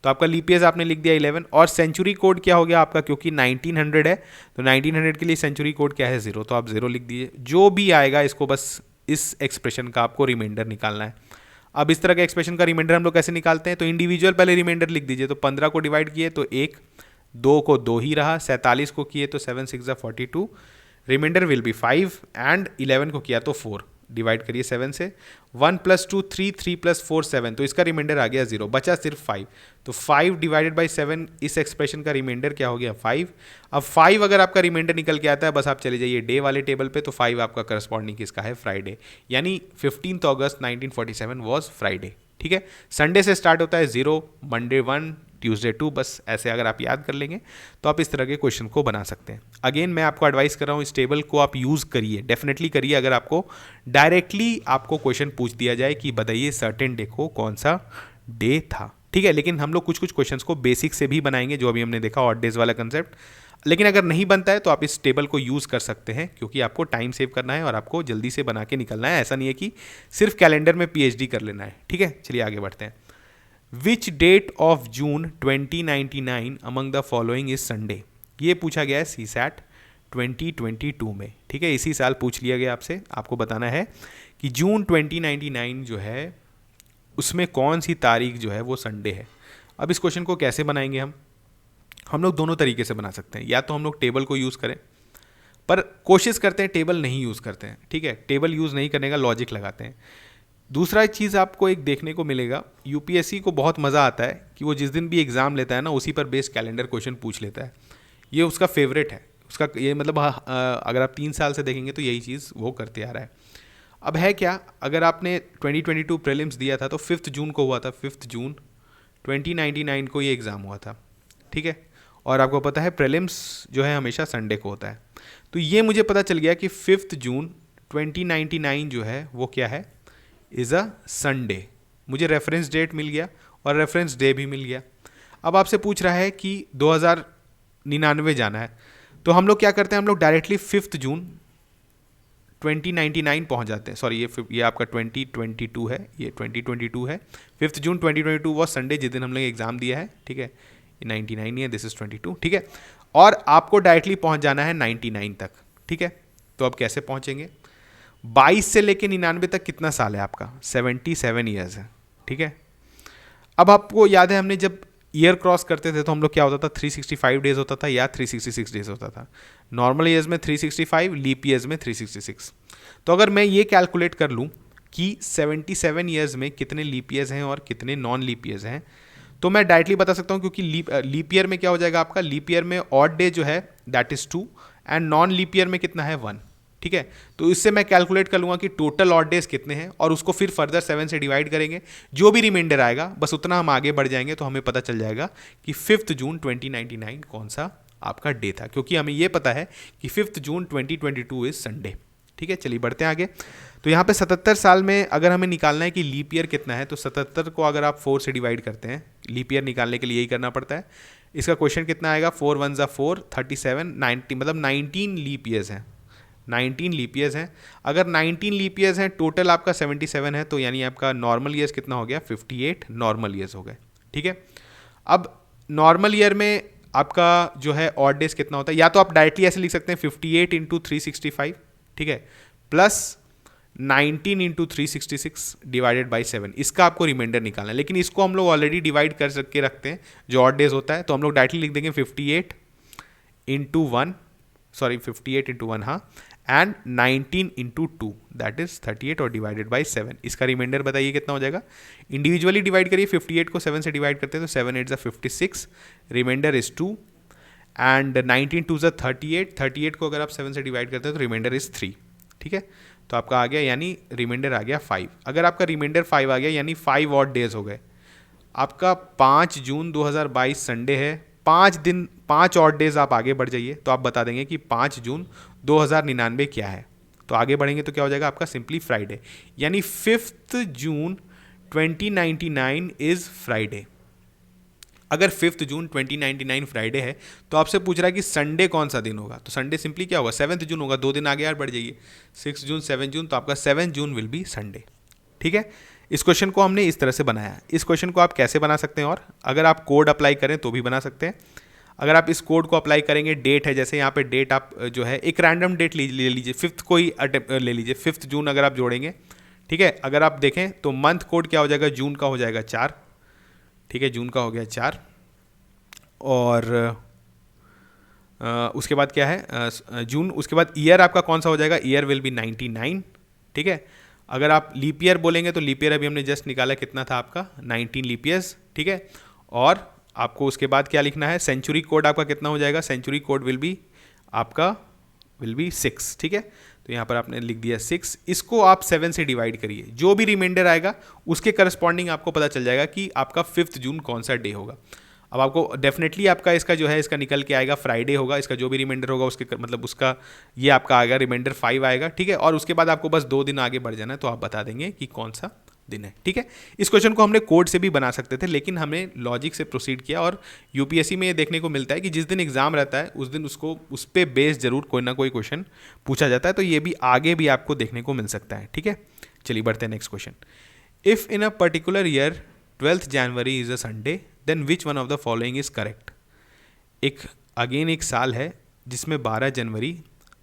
Speaker 1: तो आपका लीप ईयर्स आपने लिख दिया 11। और सेंचुरी कोड क्या हो गया आपका, क्योंकि 1900 है तो 1900 के लिए सेंचुरी कोड क्या है 0, तो आप 0 लिख दीजिए। जो भी आएगा इसको बस इस एक्सप्रेशन का आपको रिमाइंडर निकालना है। अब इस तरह के एक्सप्रेशन का रिमाइंडर हम लोग कैसे निकालते हैं, तो इंडिविजुअल पहले रिमाइंडर लिख दीजिए। तो 15 को डिवाइड किए तो 1, 2 को 2 ही रहा, 47 को किए तो 7 6 42, रिमाइंडर विल बी 5, एंड 11 को किया तो 4, डिवाइड करिए 7 से, 1 + 2 3, 3 + 4 7, तो इसका रिमाइंडर आ गया 0, बचा सिर्फ 5। तो 5 डिवाइडेड बाई 7, इस एक्सप्रेशन का रिमाइंडर क्या हो गया 5। अब 5 अगर आपका रिमाइंडर निकल के आता है, बस आप चले जाइए डे वाले टेबल पे, तो 5 आपका करस्पॉन्डिंग किसका है, फ्राइडे, यानी 15 अगस्त 1947 वॉज फ्राइडे। ठीक है, संडे से स्टार्ट होता है 0, मंडे 1, ट्यूसडे 2, बस ऐसे अगर आप याद कर लेंगे तो आप इस तरह के क्वेश्चन को बना सकते हैं। अगेन मैं आपको एडवाइस कर रहा हूँ, इस टेबल को आप यूज़ करिए, डेफिनेटली करिए। अगर आपको डायरेक्टली आपको क्वेश्चन पूछ दिया जाए कि बताइए सर्टेन डे को कौन सा डे था, ठीक है, लेकिन हम लोग कुछ कुछ क्वेश्चंस को बेसिक से भी बनाएंगे, जो अभी हमने देखा ऑड डेज वाला कंसेप्ट। लेकिन अगर नहीं बनता है तो आप इस टेबल को यूज़ कर सकते हैं, क्योंकि आपको टाइम सेव करना है और आपको जल्दी से बना के निकलना है। ऐसा नहीं है कि सिर्फ कैलेंडर में PhD कर लेना है। ठीक है, चलिए आगे बढ़ते हैं। Which date of June 2099 among the following is Sunday, ये पूछा गया है CSAT 2022 में। ठीक है, इसी साल पूछ लिया गया आपसे। आपको बताना है कि जून 2099 जो है उसमें कौन सी तारीख जो है वो संडे है। अब इस क्वेश्चन को कैसे बनाएंगे हम लोग दोनों तरीके से बना सकते हैं। या तो हम लोग टेबल को यूज़ करें, पर कोशिश करते हैं टेबल नहीं यूज़ करते हैं, ठीक है, टेबल यूज़ नहीं करने का लॉजिक लगाते हैं। दूसरा चीज़ आपको एक देखने को मिलेगा, यूपीएससी को बहुत मज़ा आता है कि वो जिस दिन भी एग्ज़ाम लेता है ना, उसी पर बेस्ड कैलेंडर क्वेश्चन पूछ लेता है। ये उसका फेवरेट है, उसका ये मतलब अगर आप 3 साल से देखेंगे तो यही चीज़ वो करते आ रहा है। अब है क्या, अगर आपने 2022 प्रीलिम्स दिया था तो 5 जून को हुआ था, 5 जून 2099 को ये एग्ज़ाम हुआ था, ठीक है। और आपको पता है प्रीलिम्स जो है हमेशा संडे को होता है। तो ये मुझे पता चल गया कि 5 जून 2099 जो है वो क्या है, इज़ अ संडे। मुझे रेफरेंस डेट मिल गया और रेफरेंस डे भी मिल गया। अब आपसे पूछ रहा है कि 2099 जाना है, तो हम लोग क्या करते हैं, हम लोग डायरेक्टली 5 जून 2099 पहुंच जाते हैं। सॉरी, ये आपका 2022 है, ये 2022 है। 5 जून 2022 वो संडे जिस दिन हम लोग एग्ज़ाम दिया है, ठीक है। ये 99 नहीं है, दिस इज़ 22, ठीक है। और आपको डायरेक्टली पहुंच जाना है 99 तक, ठीक है। तो अब कैसे पहुंचेंगे, 22 से लेके 99 तक कितना साल है आपका, 77 ईयर्स है, ठीक है। अब आपको याद है हमने जब ईयर क्रॉस करते थे तो हम लोग क्या होता था, 365 डेज होता था या 366 डेज होता था। नॉर्मल ईयर्स में 365, लीप ईयर्स में 366। तो अगर मैं ये कैलकुलेट कर लूँ कि 77 ईयर्स में कितने लीप ईयर्स हैं और कितने नॉन लीप ईयर्स हैं, तो मैं डायरेक्टली बता सकता हूँ, क्योंकि लीप ईयर में क्या हो जाएगा आपका, लीप ईयर में ऑड डे जो है that is 2 and non leap year में कितना है 1, ठीक है। तो इससे मैं कैलकुलेट कर लूँगा कि टोटल ऑड डेज कितने हैं और उसको फिर फर्दर 7 से डिवाइड करेंगे, जो भी रिमाइंडर आएगा बस उतना हम आगे बढ़ जाएंगे, तो हमें पता चल जाएगा कि 5 जून 2099 कौन सा आपका डे था, क्योंकि हमें ये पता है कि 5 जून 2022 इज संडे, ठीक है। चलिए बढ़ते हैं आगे। तो यहाँ पे 77 साल में अगर हमें निकालना है कि लीप ईयर कितना है, तो 77 को अगर आप 4 से डिवाइड करते हैं, लीप ईयर निकालने के लिए यही करना पड़ता है। इसका क्वेश्चन कितना आएगा, 4 1 ज़ा 4, 37, 90, मतलब 19 लीप ईयर्स हैं, 19 लीप ईयर्स हैं। अगर 19 लीप ईयर्स हैं, टोटल आपका 77 है, तो यानी आपका नॉर्मल ईयर्स कितना हो गया, 58 नॉर्मल ईयर्स हो गए, ठीक है। अब नॉर्मल ईयर में आपका जो है ऑड डेज कितना होता है, या तो आप डायरेक्टली ऐसे लिख सकते हैं 58 इंटू 365, ठीक है, प्लस 19 इंटू 366 डिवाइडेड बाई 7, इसका आपको रिमाइंडर निकालना है। लेकिन इसको हम लोग ऑलरेडी डिवाइड कर के रखते हैं जो ऑड डेज होता है, तो हम लोग डायरेक्टली लिख देंगे 58 इंटू 1, सॉरी 58 इंटू 1, हाँ, एंड 19 इंटू 2 दैट इज 38 और डिवाइडेड बाई 7, इसका रिमाइंडर बताइए कितना हो जाएगा। इंडिविजुअली डिवाइड करिए, 58 को 7 से डिवाइड करते हैं तो 7 8 56, रिमाइंडर इज 2 एंड 19 2 38, 38 को अगर आप 7 से डिवाइड करते हैं तो रिमाइंडर इज 3, ठीक है। तो आपका आ गया, यानी रिमाइंडर आ गया 5। अगर आपका रिमाइंडर 5 आ गया यानी 5 ऑड डेज हो गए। आपका 5 जून 2022 संडे है, 5 दिन 5 ऑड डेज आप आगे बढ़ जाइए तो आप बता देंगे कि 5 जून 2099 क्या है। तो आगे बढ़ेंगे तो क्या हो जाएगा आपका, सिंपली फ्राइडे, यानी 5 जून 2099 इज फ्राइडे। अगर 5 जून 2099 फ्राइडे है तो आपसे पूछ रहा है कि संडे कौन सा दिन होगा, तो संडे सिंपली क्या होगा, 7 जून होगा, 2 दिन आगे यार बढ़ जाइए, 6 जून 7 जून, तो आपका 7 जून विल बी संडे, ठीक है। इस क्वेश्चन को हमने इस तरह से बनाया है। इस क्वेश्चन को आप कैसे बना सकते हैं, और अगर आप कोड अप्लाई करें तो भी बना सकते हैं। अगर आप इस कोड को अप्लाई करेंगे, डेट है, जैसे यहाँ पे डेट आप जो है एक रैंडम डेट ले लीजिए, 5th को ही ले लीजिए, 5 जून अगर आप जोड़ेंगे, ठीक है। अगर आप देखें तो मंथ कोड क्या हो जाएगा, जून का हो जाएगा 4, ठीक है, जून का हो गया 4, और उसके बाद क्या है, जून, उसके बाद ईयर आपका कौन सा हो जाएगा, ईयर विल बी 99, ठीक है। अगर आप लीप ईयर बोलेंगे तो लीप ईयर अभी हमने जस्ट निकाला, कितना था आपका 19 लीप ईयर्स, ठीक है। और आपको उसके बाद क्या लिखना है, सेंचुरी कोड आपका कितना हो जाएगा, सेंचुरी कोड विल बी आपका 6, ठीक है। तो यहाँ पर आपने लिख दिया 6, इसको आप 7 से डिवाइड करिए, जो भी रिमाइंडर आएगा उसके करस्पॉन्डिंग आपको पता चल जाएगा कि आपका 5 जून कौन सा डे होगा। अब आपको डेफिनेटली आपका इसका जो है इसका निकल के आएगा फ्राइडे होगा, इसका जो भी रिमाइंडर होगा उसके मतलब उसका ये आपका आएगा, रिमाइंडर 5 आएगा, ठीक है। और उसके बाद आपको बस 2 दिन आगे बढ़ जाना है, तो आप बता देंगे कि कौन सा दिन है, ठीक है। इस क्वेश्चन को हमने कोड से भी बना सकते थे, लेकिन हमने लॉजिक से प्रोसीड किया। और यूपीएससी में ये देखने को मिलता है कि जिस दिन एग्जाम रहता है उस दिन उसको उस पर बेस्ड जरूर कोई ना कोई क्वेश्चन पूछा जाता है, तो ये भी आगे भी आपको देखने को मिल सकता है, ठीक है। चलिए बढ़ते हैं next question. If in a particular year 12th January is a Sunday, then which one of the following is correct. एक साल है जिसमें 12 जनवरी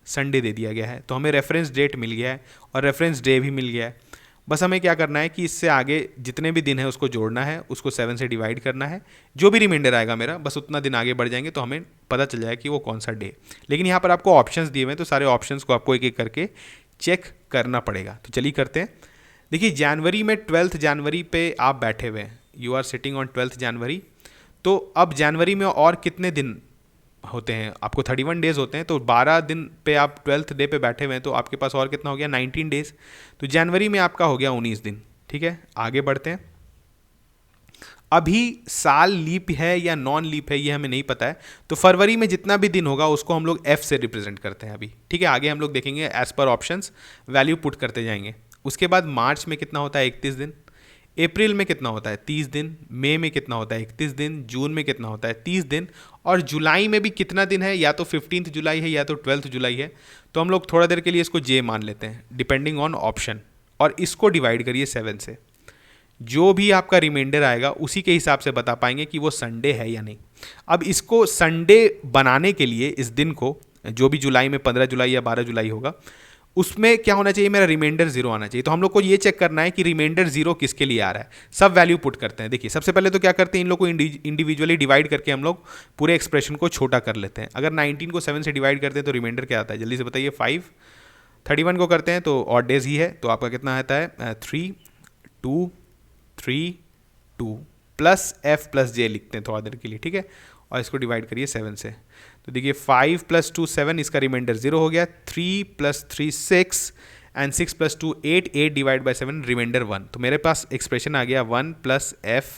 Speaker 1: संडे दे दिया गया है, तो हमें रेफरेंस डेट मिल गया है और रेफरेंस डे भी मिल गया है। बस हमें क्या करना है कि इससे आगे जितने भी दिन है उसको जोड़ना है, उसको 7 से डिवाइड करना है, जो भी रिमाइंडर आएगा मेरा बस उतना दिन आगे बढ़ जाएंगे तो हमें पता चल जाएगा कि वो कौन सा डे। लेकिन यहाँ पर आपको ऑप्शंस दिए हुए हैं तो सारे ऑप्शंस को आपको एक एक करके चेक करना पड़ेगा। तो चलिए करते हैं। देखिए जनवरी में 12 जनवरी पे आप बैठे हुए हैं, यू आर सिटिंग ऑन 12 जनवरी। तो अब जनवरी में और कितने दिन होते हैं, आपको 31 डेज होते हैं, तो 12 दिन पे आप 12th डे पे बैठे हुए हैं तो आपके पास और कितना हो गया 19 डेज। तो जनवरी में आपका हो गया 19 दिन। ठीक है, आगे बढ़ते हैं। अभी साल लीप है या नॉन लीप है ये हमें नहीं पता है, तो फरवरी में जितना भी दिन होगा उसको हम लोग एफ से रिप्रेजेंट करते हैं अभी। ठीक है, आगे हम लोग देखेंगे as per options value put करते जाएंगे। उसके बाद मार्च में कितना होता है 31 दिन, अप्रैल में कितना होता है 30 दिन, मई में कितना होता है 31 दिन, जून में कितना होता है 30 दिन, और जुलाई में भी कितना दिन है, या तो 15 जुलाई है या तो 12 जुलाई है। तो हम लोग थोड़ा देर के लिए इसको जे मान लेते हैं डिपेंडिंग ऑन ऑप्शन, और इसको डिवाइड करिए 7 से। जो भी आपका रिमाइंडर आएगा उसी के हिसाब से बता पाएंगे कि वो संडे है या नहीं। अब इसको संडे बनाने के लिए इस दिन को, जो भी जुलाई में 15 जुलाई या 12 जुलाई होगा, उसमें क्या होना चाहिए, मेरा रिमाइंडर 0 आना चाहिए। तो हम लोग को ये चेक करना है कि रिमाइंडर 0 किसके लिए आ रहा है। सब वैल्यू पुट करते हैं। देखिए सबसे पहले तो क्या करते हैं, इन लोग को इंडिविजुअली डिवाइड करके हम लोग पूरे एक्सप्रेशन को छोटा कर लेते हैं। अगर 19 को 7 से डिवाइड करते हैं तो रिमाइंडर क्या आता है, जल्दी से बताइए 5। 31 को करते हैं तो ऑड डेज ही है, तो आपका कितना आता है 3 2 3 2 प्लस एफ प्लस जे लिखते हैं थोड़ा देर के लिए। ठीक है, और इसको डिवाइड करिए 7 से। तो देखिए 5 + 2 7, इसका रिमाइंडर 0 हो गया। 3 + 3 6 एंड 6 + 2 8, 8 डिवाइड बाई 7 रिमाइंडर 1। तो मेरे पास एक्सप्रेशन आ गया 1 + f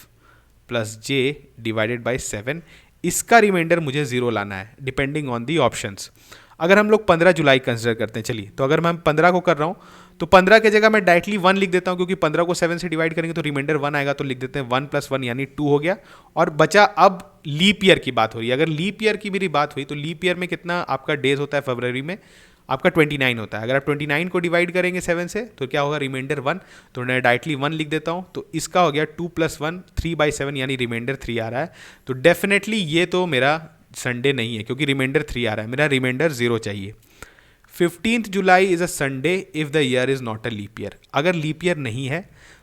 Speaker 1: + j डिवाइडेड बाई 7। इसका रिमाइंडर मुझे 0 लाना है डिपेंडिंग ऑन दी ऑप्शंस। अगर हम लोग 15 जुलाई कंसिडर करते हैं, चलिए, तो अगर मैं 15 को कर रहा हूँ तो 15 की जगह मैं डायरेक्टली 1 लिख देता हूँ, क्योंकि 15 को 7 से डिवाइड करेंगे तो रिमाइंडर 1 आएगा, तो लिख देते हैं 1 + 1 यानी 2 हो गया। और बचा, अब लीप ईयर की बात हो रही है। अगर लीप ईयर की मेरी बात हुई तो लीप ईयर में कितना आपका डेज होता है फरवरी में, आपका 29 होता है। अगर आप 29 को डिवाइड करेंगे 7 से तो क्या होगा, रिमाइंडर 1। तो मैं डायरेक्टली 1 लिख देता हूँ, तो इसका हो गया 2 + 1 3/7 यानी रिमाइंडर 3 आ रहा है। तो डेफिनेटली ये तो मेरा संडे नहीं है, क्योंकि रिमाइंडर 3 आ रहा है, मेरा रिमाइंडर 0 चाहिए। 15th July is a Sunday if the year is not a leap year. अगर लीप ईयर नहीं है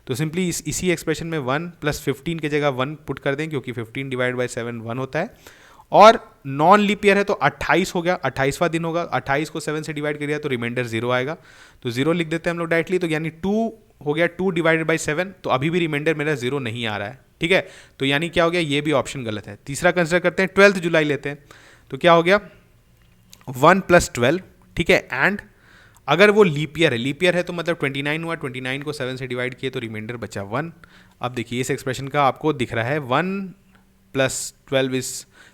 Speaker 1: तो सिंपली इसी एक्सप्रेशन में 1 + 15 की जगह 1 पुट कर दें, क्योंकि 15 डिवाइड बाई 7 1 होता है। और नॉन लीप ईयर है तो 28 हो गया, 28वां दिन होगा। 28 को 7 से डिवाइड करिए तो रिमाइंडर 0 आएगा, तो 0 लिख देते हैं हम लोग डायरेक्टली। तो यानी 2 हो गया, 2 डिवाइडेड बाई 7, तो अभी भी रिमाइंडर मेरा 0 नहीं आ रहा है। ठीक है, तो यानी क्या हो गया, ये भी ऑप्शन गलत है। तीसरा कंसिडर करते हैं, 12 जुलाई लेते हैं, तो क्या हो गया 1 + 12। ठीक है, एंड अगर वो लीप ईयर है, लीप ईयर है तो मतलब 29 हुआ, 29 को 7 से डिवाइड किए तो रिमाइंडर बचा 1। अब देखिए इस एक्सप्रेशन का आपको दिख रहा है 1 + 12 is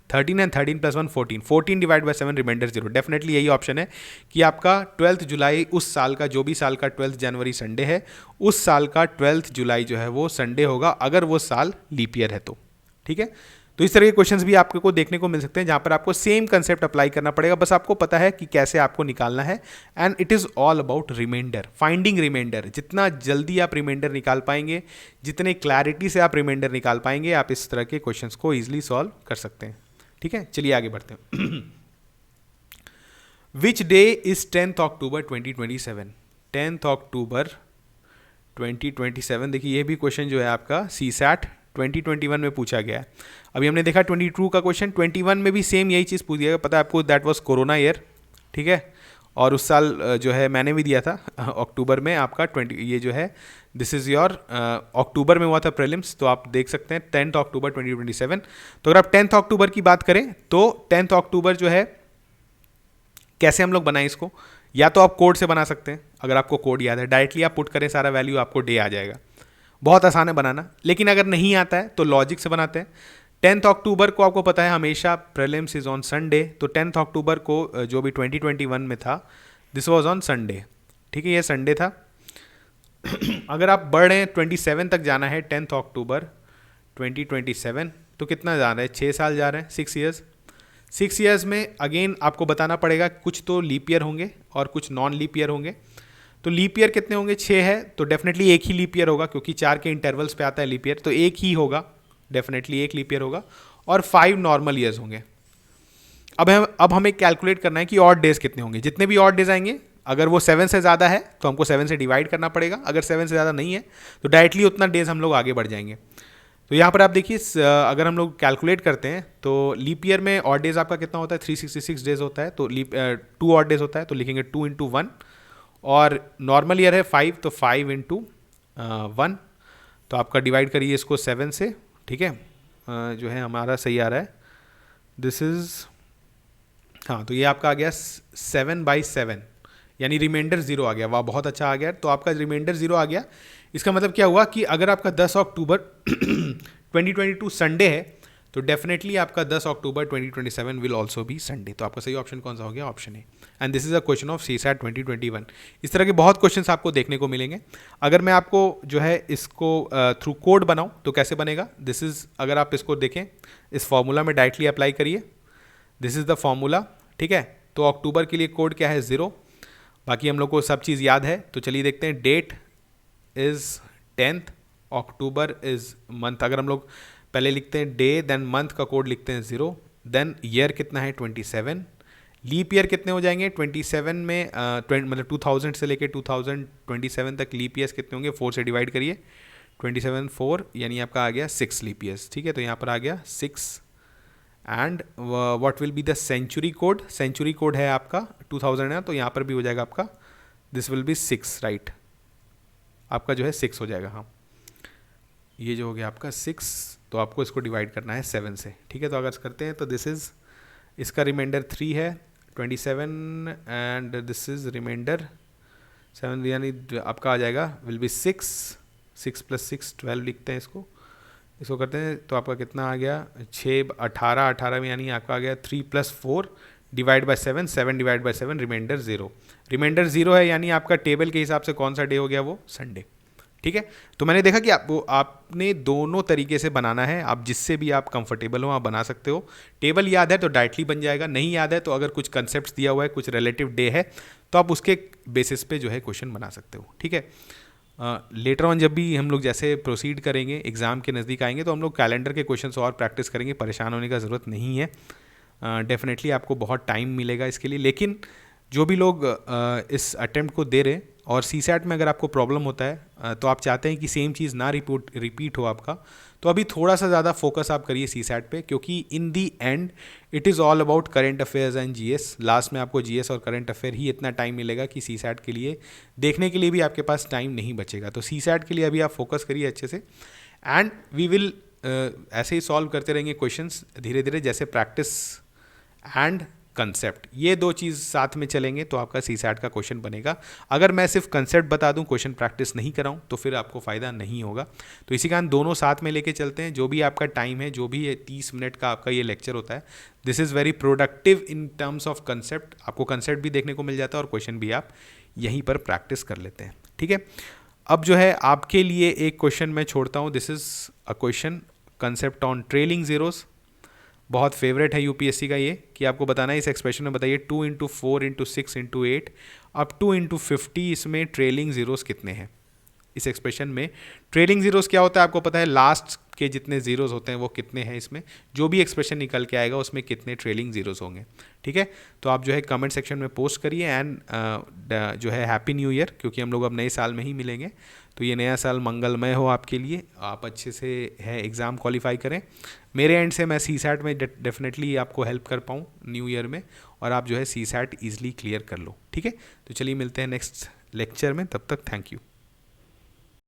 Speaker 1: 13 and 13 + 1 14, 14 divide by 7 reminder 0। Definitely यही ऑप्शन है कि आपका 12 जुलाई उस साल का, जो भी साल का 12 जनवरी संडे है, उस साल का 12 जुलाई जो है वो संडे होगा, अगर वो साल लीप ईयर है तो। ठीक है, तो इस तरह के क्वेश्चंस भी आपको देखने को मिल सकते हैं, जहां पर आपको सेम कंसेप्ट अप्लाई करना पड़ेगा, बस आपको पता है कि कैसे आपको निकालना है। And it is all about reminder, finding reminder. जितना जल्दी आप रिमाइंडर निकाल पाएंगे, जितने क्लैरिटी से आप रिमाइंडर निकाल पाएंगे, आप इस तरह के क्वेश्चंस को ईजिली सॉल्व कर सकते हैं। ठीक है, चलिए आगे बढ़ते हैं। Which day is 10th October 2027? 10th अक्टूबर 2027। देखिए ये भी क्वेश्चन जो है आपका CSAT 2021 में पूछा गया है। अभी हमने देखा 22 का क्वेश्चन, 21 में भी सेम यही चीज़ पूछ दिया गया। पता है आपको, दैट वाज कोरोना ईयर। ठीक है, और उस साल जो है मैंने भी दिया था अक्टूबर में आपका 20, ये जो है दिस इज़ योर अक्टूबर में हुआ था प्रीलिम्स, तो आप देख सकते हैं 10th अक्टूबर 2027। तो अगर आप 10th अक्टूबर की बात करें तो 10th अक्टूबर जो है, कैसे हम लोग बनाएं इसको, या तो आप कोड से बना सकते हैं, अगर आपको कोड याद है डायरेक्टली आप पुट करें सारा वैल्यू, आपको डे आ जाएगा। बहुत आसान है बनाना, लेकिन अगर नहीं आता है तो लॉजिक से बनाते हैं। 10th अक्टूबर को आपको पता है हमेशा प्रीलिम्स इज ऑन संडे, तो 10th अक्टूबर को जो भी 2021 में था, दिस वाज ऑन संडे। ठीक है, ये संडे था। अगर आप बढ़ रहे हैं 27 तक जाना है, 10th अक्टूबर 2027, तो कितना जा रहा है, 6 साल जा रहे हैं, 6 ईयर्स। 6 ईयर्स में अगेन आपको बताना पड़ेगा, कुछ तो लीप ईयर होंगे और कुछ नॉन लीप ईयर होंगे। तो लीप ईयर कितने होंगे, 6 है, तो डेफिनेटली एक ही लीप ईयर होगा, क्योंकि 4 के इंटरवल्स पे आता है लीप ईयर, तो एक ही होगा, डेफिनेटली एक लीप ईयर होगा। और 5 नॉर्मल ईयर्स होंगे। अब हमें कैलकुलेट करना है कि ऑड डेज कितने होंगे। जितने भी ऑड डेज आएंगे अगर वो 7 से ज़्यादा है तो हमको 7 से डिवाइड करना पड़ेगा, अगर 7 से ज़्यादा नहीं है तो डायरेक्टली उतना डेज हम लोग आगे बढ़ जाएंगे। तो यहाँ पर आप देखिए अगर हम लोग कैलकुलेट करते हैं तो लीप ईयर में ऑड डेज आपका कितना होता है, 366 डेज होता है, तो लीप 2 ऑड डेज होता है, तो लिखेंगे 2 इंटू 1, और नॉर्मल ईयर है 5, तो 5 इंटू 1, तो आपका डिवाइड करिए इसको 7 से, ठीक है, जो है हमारा सही आ रहा है, दिस इज़, हाँ, तो ये आपका आ गया 7/7, यानी रिमाइंडर 0 आ गया। वाह, बहुत अच्छा आ गया। तो आपका रिमाइंडर 0 आ गया। इसका मतलब क्या हुआ कि अगर आपका 10 अक्टूबर 2022 संडे है तो डेफिनेटली आपका 10 अक्टूबर 2027 विल ऑल्सो बी संडे। तो आपका सही ऑप्शन कौन सा हो गया? Option A. And this is a question of CSAT 2021। इस तरह के बहुत क्वेश्चंस आपको देखने को मिलेंगे। अगर मैं आपको जो है इसको थ्रू कोड बनाऊं तो कैसे बनेगा? दिस इज, अगर आप इसको देखें, इस फॉर्मूला में डायरेक्टली अप्लाई करिए। दिस इज द फॉर्मूला, ठीक है। तो अक्टूबर के लिए कोड क्या है? 0। बाकी हम लोग को सब चीज़ याद है, तो चलिए देखते हैं। Date is 10th, October is month. अगर हम लोग पहले लिखते हैं डे, देन मंथ का कोड लिखते हैं 0, देन ईयर कितना है 27। लीप ईयर कितने हो जाएंगे 27 में, मतलब 2000 से लेके 2027 तक लीप ईयर्स कितने होंगे? 4 से डिवाइड करिए, 27 4, यानी आपका आ गया 6 लीप ईयर्स, ठीक है। तो यहाँ पर आ गया 6। And what will be the century code? Century code है आपका 2000 है, तो यहाँ पर भी हो जाएगा आपका, दिस विल बी 6, राइट। आपका जो है 6 हो जाएगा, हाँ, ये जो हो गया आपका 6। तो आपको इसको डिवाइड करना है 7 से, ठीक है। तो अगर करते हैं तो दिस इज़, इसका रिमाइंडर 3 है 27, एंड दिस इज़ रिमाइंडर 7, यानी आपका आ जाएगा विल बी 6 + 6 12 लिखते हैं इसको करते हैं। तो आपका कितना आ गया? 6 18 में, यानी आपका आ गया 3 + 4 divide by 7, 7 divide by 7, reminder 0। Reminder 0 है, यानी आपका टेबल के हिसाब से कौन सा डे हो गया? वो संडे, ठीक है। तो मैंने देखा कि आपने दोनों तरीके से बनाना है। आप जिससे भी आप कंफर्टेबल हो आप बना सकते हो। टेबल याद है तो डायरेक्टली बन जाएगा, नहीं याद है तो अगर कुछ कंसेप्ट दिया हुआ है, कुछ रिलेटिव डे है, तो आप उसके बेसिस पे जो है क्वेश्चन बना सकते हो, ठीक है। लेटर ऑन जब भी हम लोग जैसे प्रोसीड करेंगे, एग्ज़ाम के नज़दीक आएंगे, तो हम लोग कैलेंडर के क्वेश्चंस और प्रैक्टिस करेंगे। परेशान होने का ज़रूरत नहीं है, डेफिनेटली आपको बहुत टाइम मिलेगा इसके लिए। लेकिन जो भी लोग इस अटेम्प्ट को दे रहे, और सीसैट में अगर आपको प्रॉब्लम होता है तो आप चाहते हैं कि सेम चीज़ ना रिपीट हो आपका, तो अभी थोड़ा सा ज़्यादा फोकस आप करिए सीसैट पे, क्योंकि in the end it is all about current affairs and GS. Last में आपको जीएस और करेंट अफेयर ही इतना टाइम मिलेगा कि सीसैट के लिए देखने के लिए भी आपके पास टाइम नहीं बचेगा। तो सीसैट के लिए अभी आप फोकस करिए अच्छे से, एंड वी विल ऐसे ही सॉल्व करते रहेंगे क्वेश्चंस धीरे धीरे, जैसे प्रैक्टिस एंड कंसेप्ट, ये दो चीज़ साथ में चलेंगे तो आपका सीसैट का क्वेश्चन बनेगा। अगर मैं सिर्फ कंसेप्ट बता दूं, क्वेश्चन प्रैक्टिस नहीं कराऊं, तो फिर आपको फ़ायदा नहीं होगा। तो इसी कारण दोनों साथ में लेके चलते हैं। जो भी आपका टाइम है, जो भी 30 मिनट का आपका ये लेक्चर होता है, this is very productive in terms of concept. आपको कंसेप्ट भी देखने को मिल जाता है और क्वेश्चन भी आप यहीं पर प्रैक्टिस कर लेते हैं, ठीक है। अब जो है आपके लिए एक क्वेश्चन मैं छोड़ता हूँ। This is a question, concept on trailing zeros. बहुत फेवरेट है यूपीएससी का ये, कि आपको बताना है इस एक्सप्रेशन में, बताइए 2 × 4 × 6 × 8 अप टू × 50, इसमें ट्रेलिंग जीरोस कितने हैं? इस एक्सप्रेशन में ट्रेलिंग जीरोस क्या होता है आपको पता है? लास्ट के जितने जीरोस होते हैं वो कितने हैं, इसमें जो भी एक्सप्रेशन निकल के आएगा उसमें कितने ट्रेलिंग जीरोस होंगे, ठीक है। तो आप जो है कमेंट सेक्शन में पोस्ट करिए। एंड जो है हैप्पी न्यू ईयर, क्योंकि हम लोग अब नए साल में ही मिलेंगे। तो ये नया साल मंगलमय हो आपके लिए, आप अच्छे से है एग्ज़ाम क्वालिफाई करें। मेरे एंड से मैं सीसैट में डेफिनेटली आपको हेल्प कर पाऊँ न्यू ईयर में, और आप जो है सीसैट ईजिली क्लियर कर लो, ठीक है। तो चलिए मिलते हैं नेक्स्ट लेक्चर में, तब तक थैंक यू।